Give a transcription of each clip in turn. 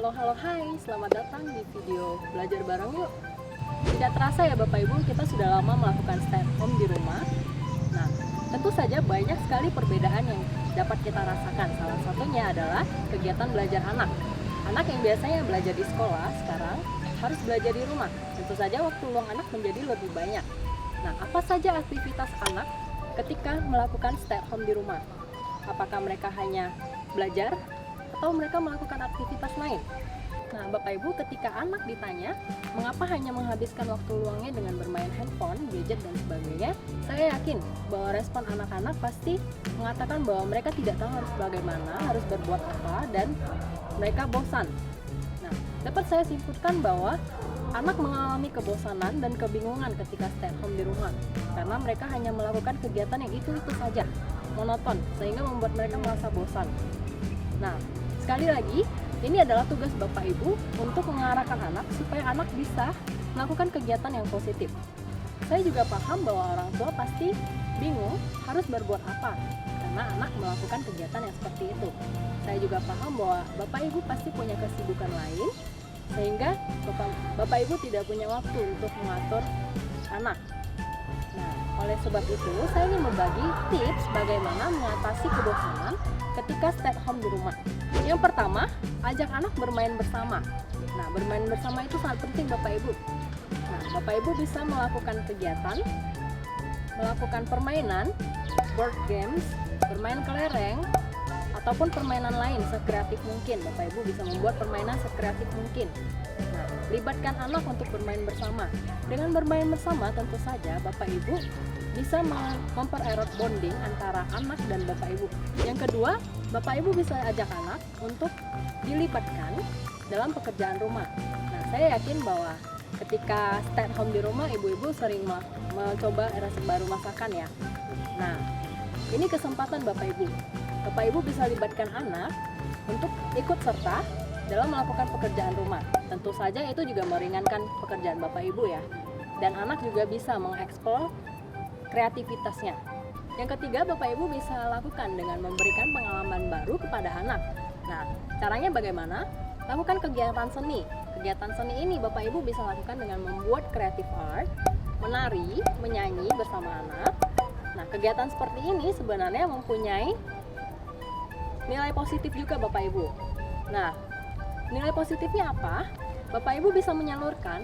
Halo, hai, selamat datang di video belajar bareng yuk. Tidak terasa ya Bapak Ibu, kita sudah lama melakukan stay at home di rumah. Nah, tentu saja banyak sekali perbedaan yang dapat kita rasakan. Salah satunya adalah kegiatan belajar anak. Anak yang biasanya belajar di sekolah, sekarang harus belajar di rumah. Tentu saja waktu luang anak menjadi lebih banyak. Nah, apa saja aktivitas anak ketika melakukan stay at home di rumah? Apakah mereka hanya belajar atau mereka melakukan aktivitas lain? Nah, Bapak Ibu, ketika anak ditanya mengapa hanya menghabiskan waktu luangnya dengan bermain handphone, gadget dan sebagainya, saya yakin bahwa respon anak-anak pasti mengatakan bahwa mereka tidak tahu harus bagaimana, harus berbuat apa, dan mereka bosan. Nah, dapat saya simpulkan bahwa anak mengalami kebosanan dan kebingungan ketika stay at home di rumah karena mereka hanya melakukan kegiatan yang itu-itu saja, monoton, sehingga membuat mereka merasa bosan. Nah, sekali lagi, ini adalah tugas Bapak Ibu untuk mengarahkan anak supaya anak bisa melakukan kegiatan yang positif. Saya juga paham bahwa orang tua pasti bingung harus berbuat apa karena anak melakukan kegiatan yang seperti itu. Saya juga paham bahwa Bapak Ibu pasti punya kesibukan lain sehingga Bapak Ibu tidak punya waktu untuk mengatur anak. Nah, oleh sebab itu, saya ingin membagi tips bagaimana mengatasi kebosanan ketika stay at home di rumah. Yang pertama, ajak anak bermain bersama. Nah, bermain bersama itu sangat penting Bapak Ibu. Nah, Bapak Ibu bisa melakukan kegiatan, melakukan permainan, board games, bermain kelereng, ataupun permainan lain sekreatif mungkin. Bapak Ibu bisa membuat permainan sekreatif mungkin. Nah, libatkan anak untuk bermain bersama. Dengan bermain bersama, tentu saja Bapak Ibu bisa mempererat bonding antara anak dan Bapak Ibu. Yang kedua, Bapak Ibu bisa ajak anak untuk dilibatkan dalam pekerjaan rumah. Nah, saya yakin bahwa ketika stay at home di rumah, ibu-ibu sering mencoba resep baru masakan ya. Nah, ini kesempatan Bapak Ibu. Bapak Ibu bisa libatkan anak untuk ikut serta dalam melakukan pekerjaan rumah. Tentu saja itu juga meringankan pekerjaan Bapak Ibu ya. Dan anak juga bisa mengeksplor kreativitasnya. Yang ketiga, Bapak Ibu bisa lakukan dengan memberikan pengalaman baru kepada anak. Nah, caranya bagaimana? Lakukan kegiatan seni. Kegiatan seni ini Bapak Ibu bisa lakukan dengan membuat creative art, menari, menyanyi bersama anak. Nah, kegiatan seperti ini sebenarnya mempunyai nilai positif juga Bapak Ibu. Nah, nilai positifnya apa? Bapak Ibu bisa menyalurkan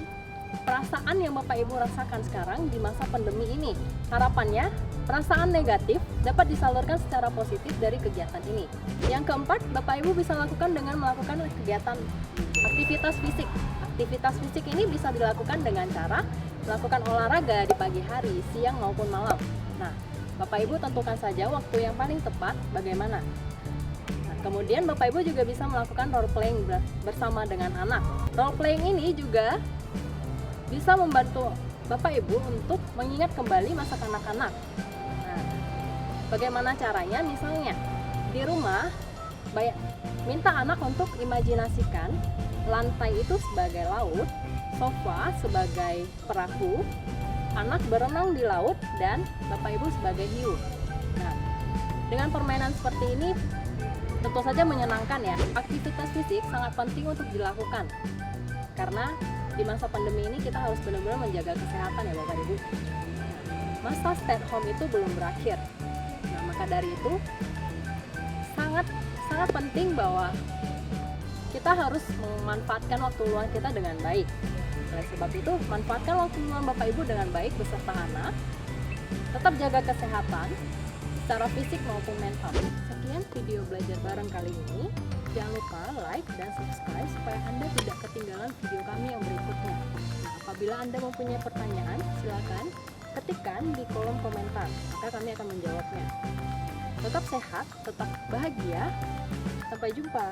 perasaan yang Bapak Ibu rasakan sekarang di masa pandemi ini. Harapannya, perasaan negatif dapat disalurkan secara positif dari kegiatan ini. Yang keempat, Bapak Ibu bisa lakukan dengan melakukan kegiatan aktivitas fisik. Aktivitas fisik ini bisa dilakukan dengan cara melakukan olahraga di pagi hari, siang maupun malam. Nah, Bapak Ibu tentukan saja waktu yang paling tepat bagaimana. Kemudian Bapak Ibu juga bisa melakukan role playing bersama dengan anak. Role playing ini juga bisa membantu Bapak Ibu untuk mengingat kembali masa kanak-kanak. Nah, bagaimana caranya? Misalnya di rumah, minta anak untuk imajinasikan lantai itu sebagai laut, sofa sebagai perahu, anak berenang di laut, dan Bapak Ibu sebagai hiu. Nah, dengan permainan seperti ini tentu saja menyenangkan ya. Aktivitas fisik sangat penting untuk dilakukan karena di masa pandemi ini kita harus benar-benar menjaga kesehatan ya Bapak Ibu. Masa stay at home itu belum berakhir. Nah, maka dari itu sangat penting bahwa kita harus memanfaatkan waktu luang kita dengan baik. Oleh sebab itu, manfaatkan waktu luang Bapak Ibu dengan baik beserta anak. Tetap jaga kesehatan secara fisik maupun mental. Sekian video belajar bareng kali ini. Jangan lupa like dan subscribe supaya Anda tidak ketinggalan video kami yang berikutnya. Nah, apabila Anda mempunyai pertanyaan, silakan ketikkan di kolom komentar, maka kami akan menjawabnya. Tetap sehat, tetap bahagia. Sampai jumpa.